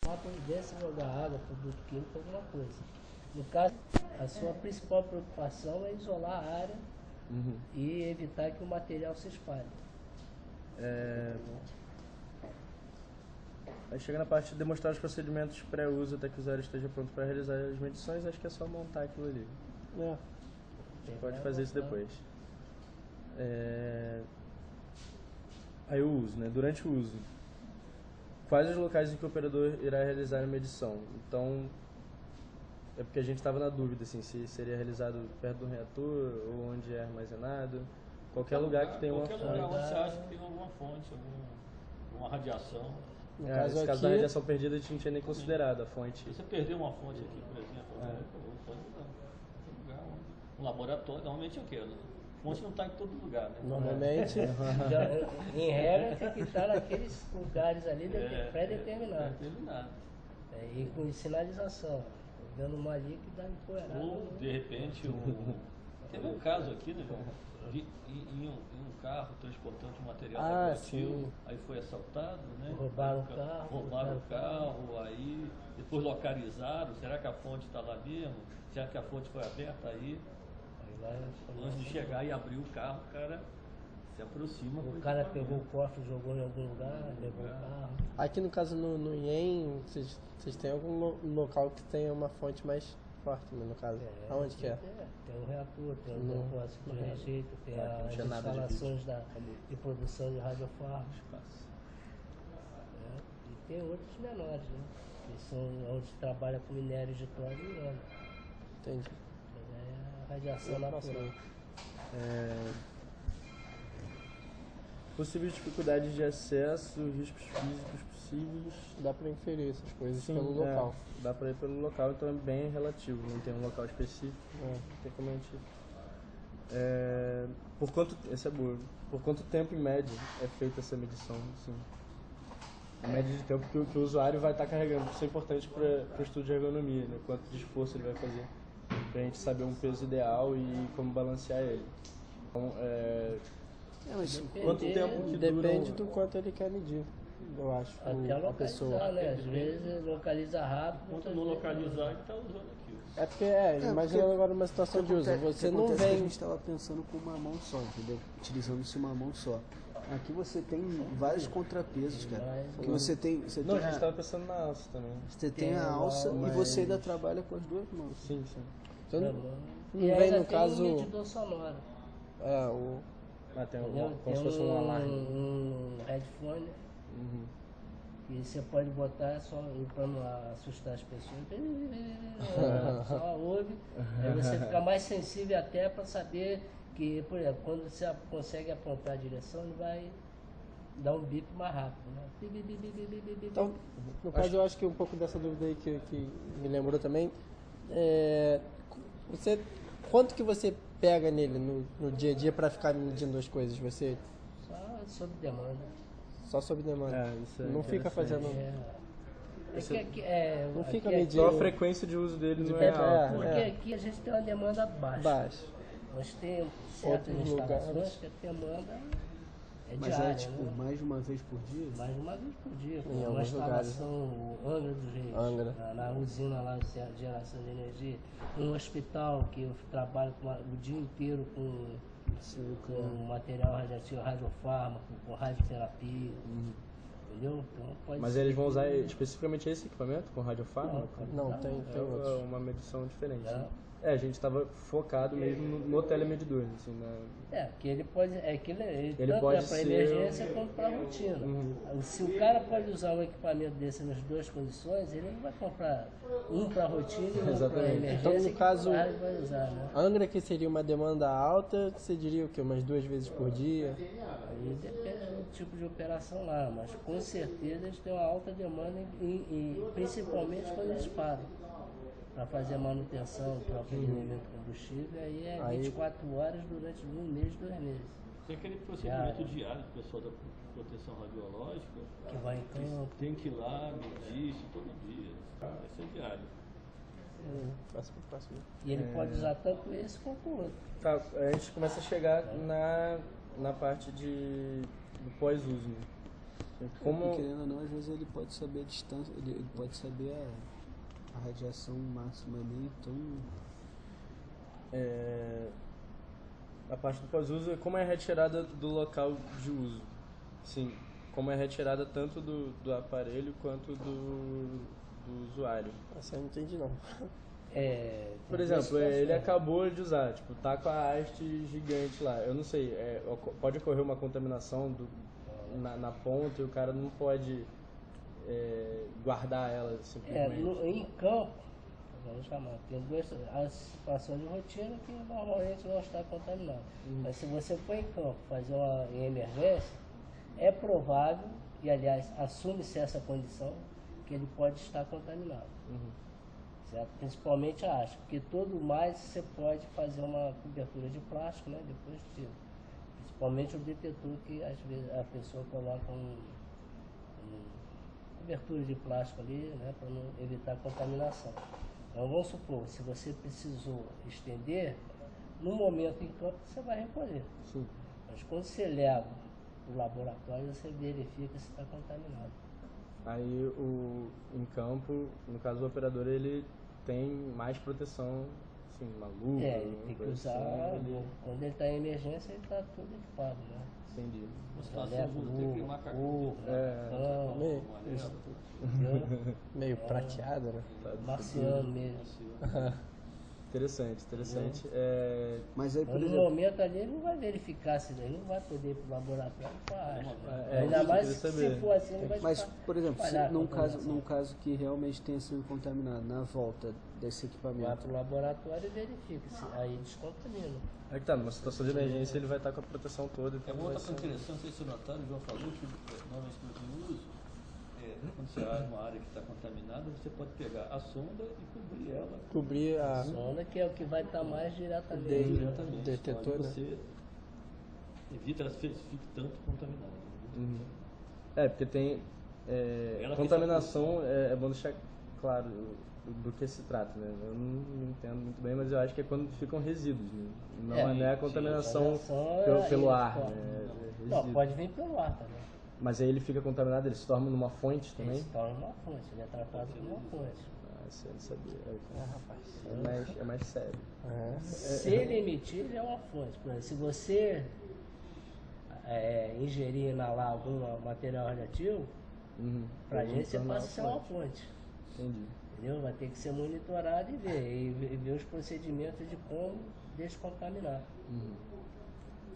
tomar providência e jogar água, produto químico, alguma coisa. No caso, a sua principal preocupação é isolar a área e evitar que o material se espalhe. Aí chega na parte de demonstrar os procedimentos pré-uso até que o usuário esteja pronto para realizar as medições, acho que é só montar aquilo ali. A gente pode fazer isso depois. Aí o uso, né? Durante o uso, quais os locais em que o operador irá realizar a medição? Então, é porque a gente estava na dúvida, assim, se seria realizado perto do reator ou onde é armazenado. Qualquer lugar que tenha uma fonte. Qualquer lugar onde você acha que tem alguma fonte, alguma radiação. Nesse caso da radiação perdida, a gente não tinha nem considerado a fonte. Se você perder uma fonte aqui, por exemplo, pode lugar onde... Um laboratório, normalmente é o quê? A fonte não está em todo lugar, né? Normalmente, em regra, tem que estar naqueles lugares ali pré-determinados. E com sinalização. Dando uma ali que dá empoeirada. Ou, de repente, teve um caso aqui, né, em um carro transportando um material radioativo, aí foi assaltado, né? Roubaram o carro, aí depois localizaram, será que a fonte está lá mesmo? Será que a fonte foi aberta aí? Antes de chegar e abrir o carro, o cara se aproxima. O cara pegou o cofre, jogou em algum lugar, levou o carro. Aqui no caso no IEM, vocês têm algum local que tenha uma fonte mais forte, no caso? Aonde que é? Tem um reator, tem um depósito de rejeito, tem as instalações de produção de radiofármacos. E tem outros menores, né? Que são onde trabalha com minério de tório e urânio. Entendi. É a radiação natural. Possíveis dificuldades de acesso, riscos físicos possíveis. Dá para inferir essas coisas pelo local. Dá para ir pelo local, então é bem relativo, não tem um local específico. Tem como a gente... Por quanto tempo, em média, é feita essa medição? Assim? A média de tempo que o usuário vai estar carregando. Isso é importante para o estudo de ergonomia, né? Quanto de esforço ele vai fazer, para a gente saber um peso ideal e como balancear ele. Então, quanto tempo que dura? Depende do quanto ele quer medir, eu acho. Até localizar, a pessoa. né? Às vezes localiza rápido. Enquanto não localizar, ele está usando aquilo. É porque, imagina agora uma situação de uso. Você não vem... A gente estava pensando com uma mão só, entendeu? Utilizando-se uma mão só. Aqui você tem vários contrapesos, cara. Que você tem. A gente estava pensando na alça também. Você tem a alça e você ainda trabalha com as duas mãos. Sim. Então, E não vem no caso. Um medidor sonoro. Tem como se fosse um alarme. Um headphone. E você pode botar só para não assustar as pessoas. Só ouve. Aí você fica mais sensível até para saber que, por exemplo, quando você consegue apontar a direção, ele vai dar um bip mais rápido. Né? Então, no caso, eu acho que um pouco dessa dúvida aí que me lembrou também. Quanto que você pega nele no dia a dia para ficar medindo as coisas? Você... Só sob demanda. Só sob demanda. Não fica fazendo... não fica medindo... Só a frequência de uso dele não é alta. Porque aqui a gente tem uma demanda baixa. Nós temos certas instalações que a demanda é Mas diária. é tipo mais de uma vez por dia? Mais de uma vez por dia. Em Uma alguns instalação, Angra dos Reis, na usina lá de geração de energia. Um hospital que eu trabalho o dia inteiro com material radioativo, radiofármaco, com radioterapia. Entendeu? Então, Mas eles vão usar especificamente esse equipamento com radiofármaco? Não, tem outros. Uma medição diferente. A gente estava focado mesmo no telemedidor, assim, que ele pode, ele tanto pode para emergência quanto para rotina. Se o cara pode usar um equipamento desse nas duas condições, ele não vai comprar um para rotina e um para emergência. Então, no caso, vai usar, né? Angra, que seria uma demanda alta, você diria o quê? Umas 2 vezes por dia? Aí depende do tipo de operação lá, mas com certeza eles têm uma alta demanda, principalmente quando eles param para fazer a manutenção do próprio rendimento de combustível, aí é 24 horas durante 1 mês, 2 meses. Tem aquele procedimento diário do pessoal da proteção radiológica que vai em campo. Tem que ir lá, medir isso todo dia. Vai ser diário. E ele pode usar tanto esse quanto o outro. Tá, a gente começa a chegar na parte do pós-uso. Né? Como... E querendo ou não, às vezes ele pode saber a distância, ele pode saber a radiação máxima ali, então... A parte do pós-uso é como é retirada do local de uso. Sim, como é retirada tanto do aparelho quanto do usuário. Essa eu não entendi não. Por exemplo, ele acabou de usar, tipo, tá com a haste gigante lá. Eu não sei, pode ocorrer uma contaminação na ponta e o cara não pode guardar ela simplesmente. Em campo, vamos chamar, tem as situações de rotina que normalmente não está contaminado. Mas se você for em campo fazer uma emergência, é provável, e aliás, assume-se essa condição, que ele pode estar contaminado. Certo? Principalmente a haste, porque tudo mais você pode fazer uma cobertura de plástico, né, depois de tiro. Principalmente o detetor, que às vezes a pessoa coloca cobertura de plástico ali, né, para não evitar contaminação. Então vamos supor, se você precisou estender, no momento em campo você vai recolher. Sim. Mas quando você leva para o laboratório, você verifica se está contaminado. Aí em campo, no caso do operador, ele tem mais proteção, assim, uma luva. Ele tem que usar, quando ele está em emergência, ele está tudo equipado, né? Entendi. Uma situação tem que macacão. Meio prateado, né? Marciano mesmo. Interessante. Mas aí, por No exemplo, momento ali ele não vai verificar se ele não vai poder ir para o laboratório com a haste. É, Ainda isso mais eu se queria saber. for assim, ele vai mas, ficar por exemplo, se espalhado a num contaminação. caso que realmente tenha sido contaminado, na volta desse Vai equipamento, para o laboratório e verifica, aí descontamina. Aí que tá, numa situação de emergência ele vai estar com a proteção toda. É Então uma vai outra ser... coisa interessante, não sei se o notário, o João falou, que normalmente no uso, quando você acha uma área que está contaminada, você pode pegar a sonda e cobrir ela. Cobrir a Sonda que é o que vai estar mais diretamente. Diretamente. detetor, Onde né? você evita ela fique tanto contaminada. Porque tem... Ela contaminação, é bom deixar claro do que se trata, né? Eu não entendo muito bem, mas eu acho que é quando ficam resíduos, né? Não é a contaminação pelo ar, né? Não, pode vir pelo ar também. Mas aí ele fica contaminado, ele se torna numa fonte Ele também? se torna uma fonte, ele é tratado como uma fonte. Isso eu não sabia. É mais sério. Se ele emitir, ele é uma fonte. Por exemplo, se você ingerir e inalar algum material radioativo, para a gente você passa a ser uma fonte. Entendi. Entendeu? Vai ter que ser monitorado e ver os procedimentos de como descontaminar.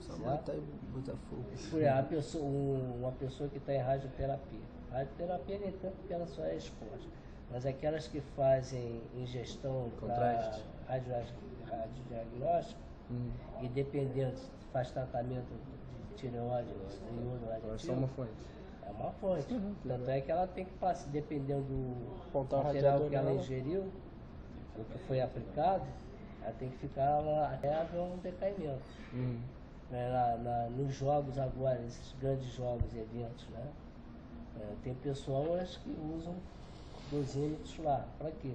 só matar e botar fogo. Por exemplo, uma pessoa que está em radioterapia. Radioterapia nem tanto porque ela só é exposta. Mas aquelas que fazem ingestão para radiodiagnóstico e dependendo se faz tratamento de tireoide, iodo Elas são uma radioativo, fonte. é uma fonte. Tanto é que ela tem que passar, dependendo do Apontar o material radiador que ela nela. ingeriu, o que foi aplicado, ela tem que ficar lá até haver um decaimento. Nos jogos agora, esses grandes jogos e eventos, né? Tem pessoas que usam dosímetros lá. Para quê?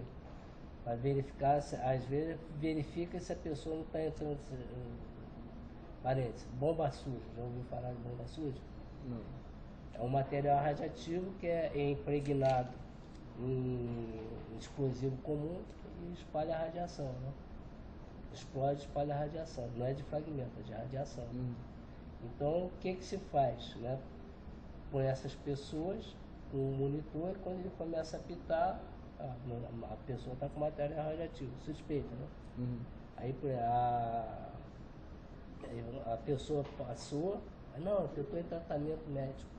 Para verificar, às vezes verifica se a pessoa não está entrando. Parênteses, bomba suja. Já ouviu falar de bomba suja? Não. É um material radiativo que é impregnado em explosivo comum e espalha a radiação, né? Explode, espalha a radiação. Não é de fragmento, é de radiação. Então, o que se faz, né? Com essas pessoas, com o monitor, e quando ele começa a apitar, a pessoa está com material radioativo, suspeita, né? Aí a pessoa passou, não, eu estou em tratamento médico,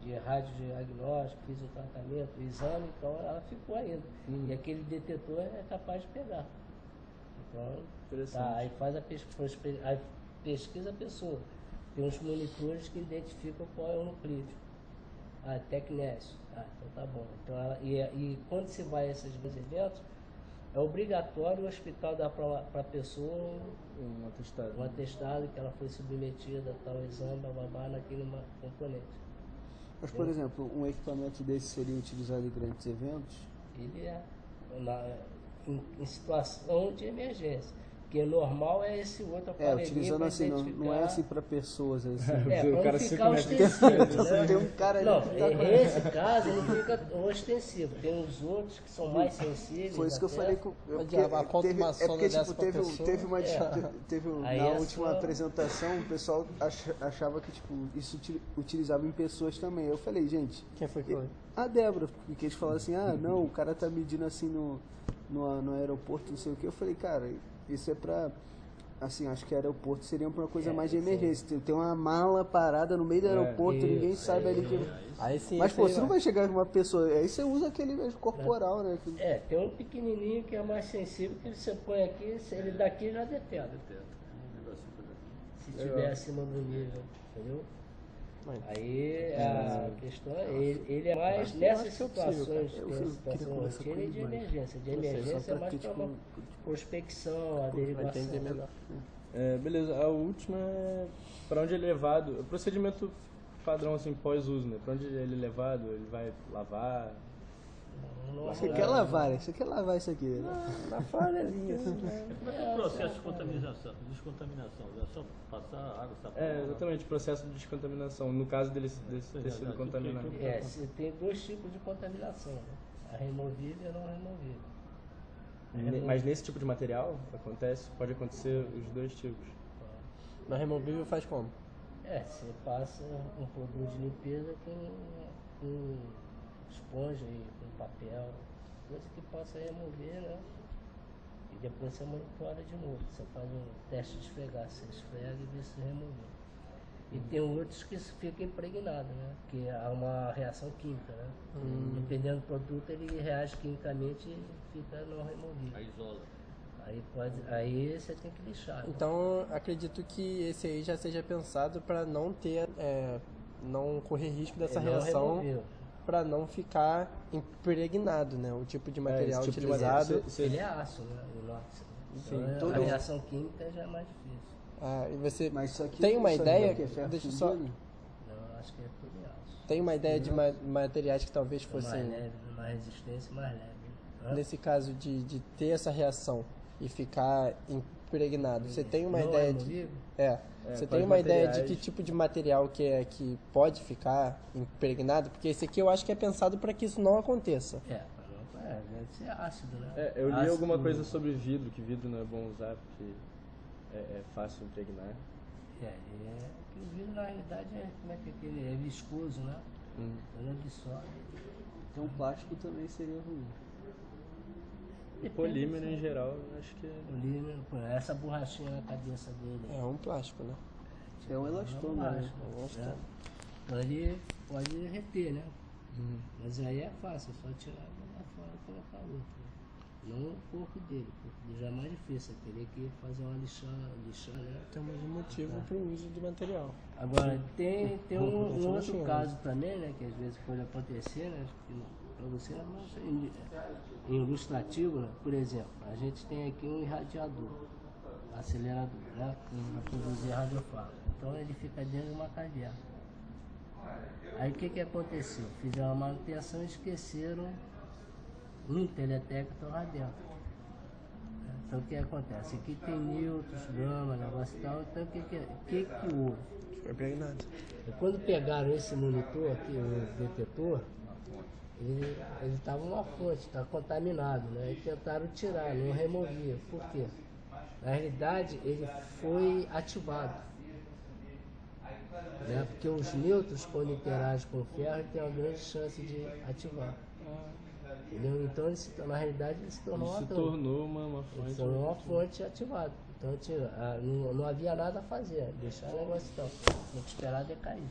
de radiodiagnóstico, fiz o tratamento, o exame, então ela ficou ainda. E aquele detetor é capaz de pegar. Então, aí faz aí pesquisa a pessoa. Tem uns monitores que identificam qual é o nuclídeo. Tecnésio. Então tá bom. Então e quando se vai a esses eventos, é obrigatório o hospital dar para a pessoa um atestado que ela foi submetida a tal exame, naquele componente. Mas, por exemplo, um equipamento desse seria utilizado em grandes eventos? Ele em situação de emergência. Porque normal é esse outro aparelhinho utilizando pra assim, não é identificar. assim pra pessoas, é assim. É, O pra cara não se ficar conecta. ostensivo, né? Tem um cara ali Não, que tá com- nesse caso não fica ostensivo. Tem os outros que são mais sensíveis. Foi isso que eu até. falei com A conta uma porque soma tipo, dessa pra teve pessoa. Aí na é última só- apresentação o pessoal achava que tipo isso utilizava em pessoas também. Eu falei, gente, Quem foi que foi? a Débora, porque eles falaram assim, não, o cara tá medindo assim no aeroporto, não sei o que. Eu falei, cara, isso é pra. Assim, acho que aeroporto seria uma coisa mais de emergência. Tem uma mala parada no meio do aeroporto, ninguém sabe ali que. Aí sim. Mas, esse pô, aí você não vai chegar com uma pessoa. Aí você usa aquele mesmo corporal, né? Tem um pequenininho que é mais sensível, que você põe aqui, se ele daqui já detecta. Se estiver acima do nível, entendeu? Aí a questão é, ele é mais nessas situações, que é a situação rotina e de emergência. De emergência é mais para uma prospecção, a Vai entender derivação. melhor. Beleza, a última é para onde é levado, o procedimento padrão assim pós-uso, né? Para onde ele é levado, ele vai lavar. Você quer lavar, né? Você quer lavar isso aqui, né? Na fora-linha, assim, né? Como é que é o processo de descontaminação? É só passar água, sabão? Exatamente, processo de descontaminação, no caso dele ter sido contaminado. Você tem dois tipos de contaminação, né? A removível e a não removível. Mas nesse tipo de material pode acontecer os dois tipos. Na removível faz como? Você passa um produto de limpeza com esponja e com papel, coisa que possa remover, né? E depois você monitora de novo. Você faz um teste de esfregar, você esfrega e vê se removeu. E tem outros que fica impregnado, né? Que há uma reação química, né? Dependendo do produto, ele reage quimicamente e fica não removível. Aí isola. Aí você tem que lixar. Né? Então, acredito que esse aí já seja pensado para não ter, não correr risco dessa Ele não reação, removeu. para não ficar impregnado, né? O tipo de material esse tipo de utilizado. material, Ele é aço, né? O inox. Então, a reação química já é mais difícil. E você Mas isso aqui, tem uma isso aqui ideia? é que é ferro Deixa eu só. fundido? Não, acho que é tudo em aço. Tem uma ideia de materiais que talvez Mais fossem, leve, mais resistência, mais leve. Hã? nesse caso de ter essa reação e ficar impregnado. Você tem uma Não ideia removível? de você quais tem uma ideia de materiais? que tipo de material que pode ficar impregnado? Porque esse aqui eu acho que é pensado para que isso não aconteça. Deve ser ácido, né? Eu li Ácido- alguma coisa sobre vidro, que vidro não é bom usar porque é fácil impregnar. Que o vidro na realidade como é que aquele é viscoso, né? Ele absorve. Então plástico também seria ruim. Polímero em geral, acho que Polímero, essa borrachinha na cabeça dele. É um plástico, né? É um elastômero, né? Então ele pode reter, né? Mas aí é fácil, é só tirar lá fora e colocar outro. Não o corpo dele já é mais difícil, é teria que fazer uma lixar, né? Temos um motivo para o uso do material. Agora, tem um outro mexendo. caso também, né, que às vezes pode acontecer, né, para você não ser ilustrativo, né? Por exemplo, a gente tem aqui um irradiador, acelerador, né, para produzir radiofármaco. Então ele fica dentro de uma caverna. Aí o que aconteceu? Fizeram a manutenção e esqueceram um teletector lá dentro. Então o que acontece? Aqui tem nêutrons, gama, negócio e tal, então o que houve? Foi impregnado. E quando pegaram esse monitor aqui, o detetor, ele estava uma fonte, está contaminado, né? E tentaram tirar, não removia. Por quê? Na realidade, ele foi ativado. Né? Porque os nêutrons, quando interagem com o ferro, ele tem uma grande chance de ativar. Entendeu? Então, na realidade, ele se tornou se uma tornou uma Ele fonte. se tornou uma fonte ativada. Então, não havia nada a fazer, deixar o negócio então. Tinha que esperar decair.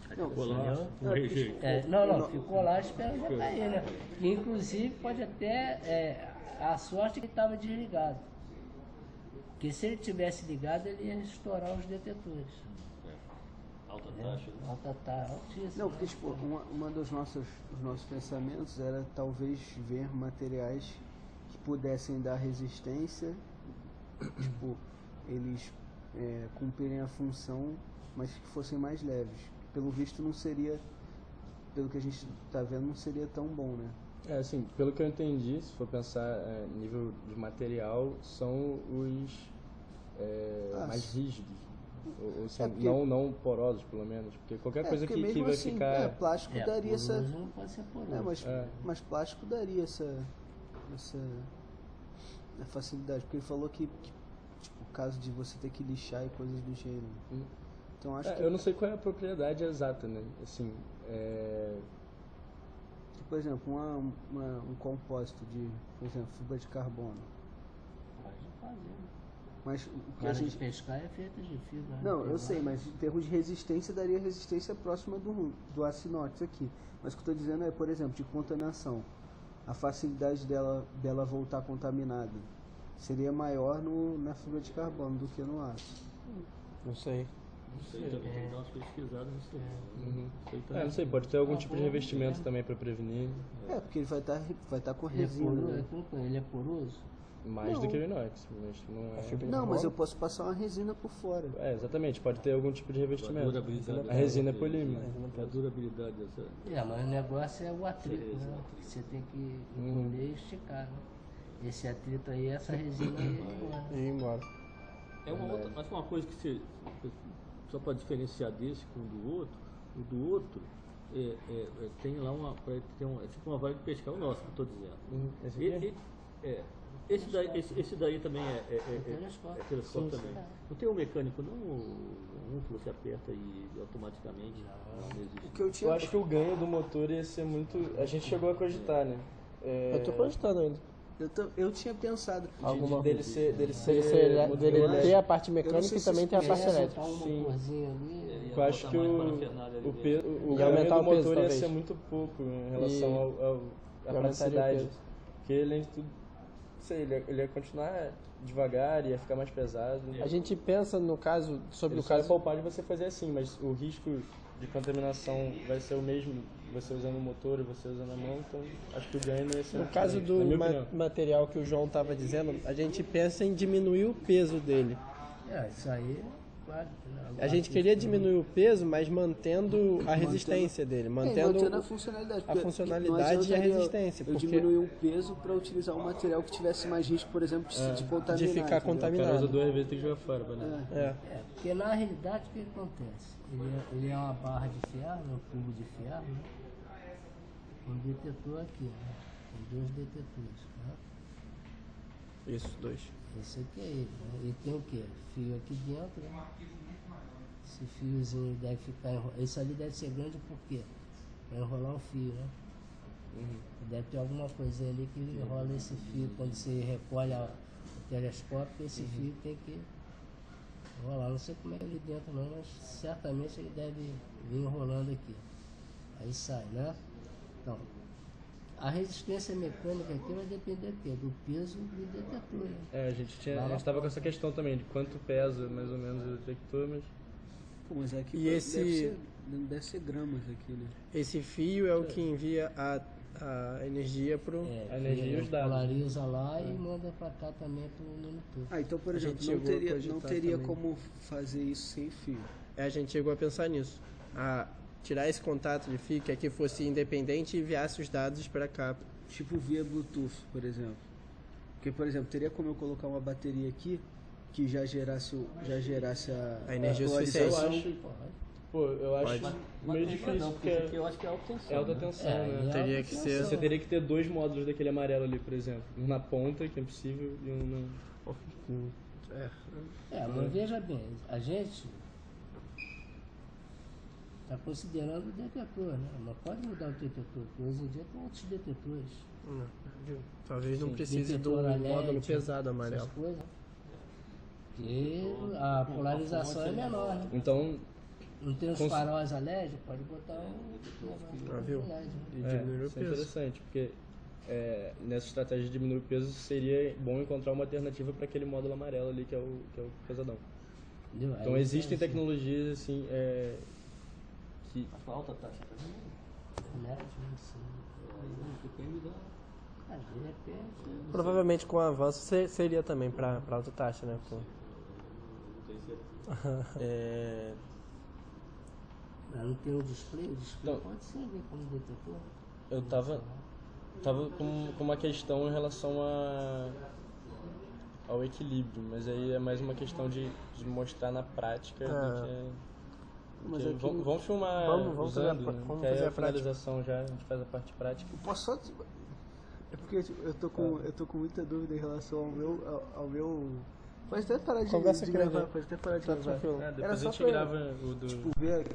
Ficou lá, Entendeu? com rejeito. Não, ficou lá esperando decair, né? E, inclusive, pode até. A sorte que estava desligado. Porque se ele tivesse ligado, ele ia estourar os detetores. Alta taxa, né? Alta taxa, altíssima. Não, porque tipo, uma dos nossos pensamentos era talvez ver materiais que pudessem dar resistência, tipo, eles cumprirem a função, mas que fossem mais leves. Pelo visto não seria pelo que a gente tá vendo, não seria tão bom, né? Assim, pelo que eu entendi, se for pensar nível de material, são os mais rígidos. Ou assim, porque- não porosos, pelo menos. Porque qualquer coisa porque que mesmo vai assim, ficar... plástico daria poroso essa... não pode ser poroso. Mas plástico daria essa facilidade, porque ele falou que tipo, o caso de você ter que lixar e coisas do gênero. Então acho que, Eu não sei qual é a propriedade exata, né? Assim, por exemplo, um compósito de, por exemplo, fibra de carbono. Pode fazer. Mas o que Cara a gente... de pescar é feita de fibra. Não, né? eu sei, mas em termos de resistência, daria resistência próxima do aço inox aqui. Mas o que eu estou dizendo é, por exemplo, de contaminação. A facilidade dela voltar contaminada seria maior na fibra de carbono do que no aço. Não sei. Não sei, também tem que dar umas pesquisadas nisso aí. Não sei também. não sei, pode ter algum tipo de revestimento também para prevenir. Porque ele vai estar com Ele é resina. poroso, Né? ele é poroso? Mais Não. do que o inox, mas não é... fibra- Não, mas eu posso passar uma resina por fora. Exatamente, pode ter algum tipo de A revestimento. durabilidade A resina é polímero. A durabilidade dessa. Mas o negócio é o atrito, Sim, né? exato. Você tem que encolher e esticar, né? Esse atrito aí, essa resina aí, embora. E ir embora. É uma outra, mas uma coisa que você só para diferenciar desse com o do outro, tem lá é tipo uma vara de pescar, o nosso que eu estou dizendo. Esse aqui? Esse daí também é telescópio. telescópio também. Não tem um mecânico não, um que você aperta e automaticamente não existe. O que eu tinha... Eu acho que o ganho do motor ia ser muito... A gente chegou a cogitar, né? Eu tô cogitando ainda. Eu tinha pensado. Alguma- Dele ser Dele ter a parte Eu não mecânica sei e se também tem a isso parte Queria elétrica. soltar um motorzinho ali. Eu acho que o E ganho aumentar do o peso, motor ia talvez. ser muito pouco em relação E- à aumentaria o praticidade. peso. Porque além de tudo, não sei, ele ia continuar devagar, ia ficar mais pesado. A gente pensa no caso, sobre Ele o só é caso... palpável você fazer assim, mas o risco de contaminação vai ser o mesmo você usando o motor e você usando a mão, então acho que o ganho não ia ser No muito caso grande, do na minha opinião. material que o João estava dizendo, a gente pensa em diminuir o peso dele. Isso aí, claro. A gente queria diminuir o peso, mas mantendo a resistência dele, mantendo a funcionalidade. a porque funcionalidade não adianta e a resistência, Eu porque- diminuir o peso para utilizar um material que tivesse mais risco, por exemplo, de contaminar. de ficar entendeu? O cara contaminado. usa 2 vezes, tem que jogar fora, né? Porque na realidade o que acontece? Ele é uma barra de ferro, um tubo de ferro, né? Um detetor aqui, né? Tem 2 detetores, né? Isso, 2. Esse aqui é ele, né? Ele tem o quê? Fio aqui dentro, né? Esse fiozinho deve ficar enrolado. Esse ali deve ser grande por quê? Para enrolar o fio, né? Deve ter alguma coisinha ali que enrola esse fio. Quando você recolhe o telescópio, esse fio tem que enrolar. Não sei como é ali dentro não, mas certamente ele deve vir enrolando aqui. Aí sai, né? Então, a resistência mecânica aqui vai depender do quê? Do peso do detetor, né? A gente estava com essa questão também, de quanto pesa mais ou menos o detector, mas Pô, mas aqui E esse- deve ser gramas aqui, né? Esse fio é o que envia a energia pro... a energia e os dados. Polariza lá e manda pra cá também pro monitor. Então, por A exemplo, gente não chegou a teria, cogitar não teria também. como fazer isso sem fio. A gente chegou a pensar nisso. A tirar esse contato de fio, que aqui fosse independente e enviasse os dados para cá. Tipo via Bluetooth, por exemplo. Porque, por exemplo, teria como eu colocar uma bateria aqui que já gerasse A energia atualização? suficiente. eu acho Pode. meio difícil, porque porque eu acho que é alta tensão. é alta tensão, É, né? e Teria alta que tensão. ser- Você teria que ter 2 módulos daquele amarelo ali, por exemplo. Um na ponta, que é impossível, e um no... Mas veja bem, a gente está considerando o detetor, né? Não pode mudar o detetor, porque hoje em dia tem outros detetores. Talvez não Sim, precise do detetor a LED, módulo pesado essas amarelo. coisas. E a polarização é menor, né? Então, Não tem os faróis a LED, pode botar viu? um LED. E diminuir o isso é peso. interessante, porque nessa estratégia de diminuir o peso, seria bom encontrar uma alternativa para aquele módulo amarelo ali, que é o pesadão. Entendeu? Então Aí existem tem tecnologias assim que Mas com alta taxa também, LED, não sei. depende da... De repente. Provavelmente com o avanço seria também para alta taxa, né? Pô. Não tem certeza. Não tem o display? O display Não. pode servir como detetor. Eu tava com uma questão em relação ao equilíbrio, mas aí é mais uma questão de mostrar na prática do que... Mas que- aqui- vamos filmar Vamos fazer usando, vamos que aí fazer a a prática. finalização já, a gente faz a parte prática. Eu posso só... É porque tipo, eu tô com muita dúvida em relação ao meu... Pode até parar de Conversa aqui na gravar, gente. pode até parar de Tá gravar. tranquilo. Depois Era a só gente pra, grava o do... tipo, ver